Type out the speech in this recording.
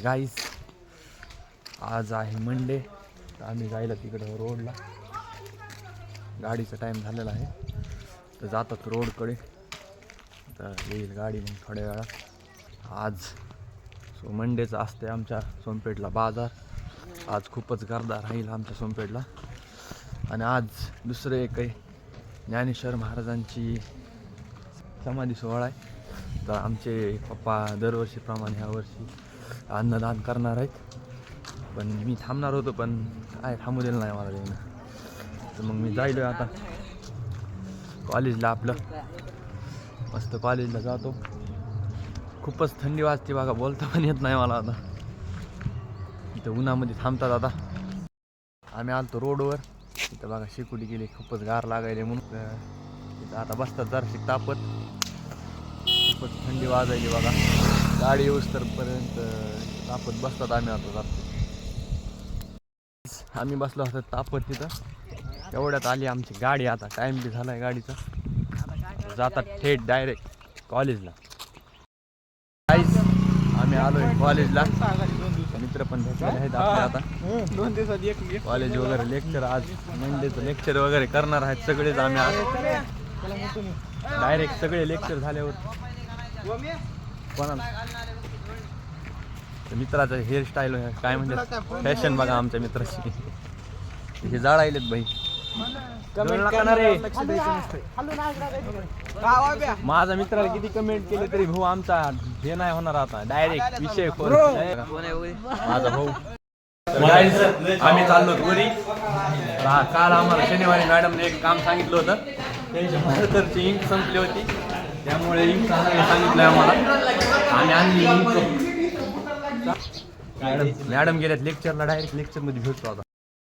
गाईस आज आहे मंडे, तर आम्ही जायला तिकडं रोडला. गाडीचा टाईम झालेला आहे तर जातात रोडकडे, तर येईल गाडी मग थोड्या वेळात. आज मंडेचं असते आमच्या सोनपेठला बाजार. आज खूपच गर्दा राहील आमच्या सोनपेठला. आणि आज दुसरं एक आहे, ज्ञानेश्वर महाराजांची समाधी सोहळा आहे. तर आमचे पप्पा दरवर्षीप्रमाणे ह्यावर्षी अन्नदान करणार आहेत. पण मी थांबणार होतो, पण काय थांबू दिलं नाही मला त्यानं. तर मग मी जायलो आता कॉलेजला. आपलं मस्त कॉलेजला जातो. खूपच थंडी वाजते बघा, बोलता पण येत नाही मला. आता इथं उन्हामध्ये थांबतात. आता आम्ही आलतो रोडवर, तिथं बघा शेकोटी गेली, खूपच गार लागायले म्हणून तिथं आता बसतात जरा तापत. खूपच थंडी वाजायली बघा, गाडी येऊस्तरपर्यंत तापत बसतात. आम्ही आता जातो. आम्ही बसलो होतो तापत तिथं, तेवढ्यात आली आमची गाडी. आता टाईम बी झाला आहे गाडीचा, जातात थेट डायरेक्ट कॉलेजला. गाईस आम्ही आलो आहे कॉलेजला. मित्र पण भेटलेले आहेत आपले. आता 2 दिवसात एक कॉलेज वगैरे लेक्चर, आज मंडेचं लेक्चर वगैरे करणार आहेत सगळेच आम्ही. आज डायरेक्ट सगळे लेक्चर झाल्यावर कोणाला मित्राचं हेअरस्टाईल काय म्हणजे फॅशन बघा आमच्या मित्राची. हे जाळायलेत भाई. माझा मित्राला किती कमेंट केले तरी भाऊ आमचा हे नाही होणार. आता डायरेक्ट विषय माझा भाऊ. आम्ही चाललो वरी. काल आम्हाला शनिवारी मॅडमने एक काम सांगितलं होतं, त्यांच्या मास्टरची इंक संपली होती, त्यामुळे इंक सांगितलं आम्हाला. आम्ही आणली इंक. मॅडम गेल्यात लेक्चरला, डायरेक्ट लेक्चरमध्ये भेटतो आता.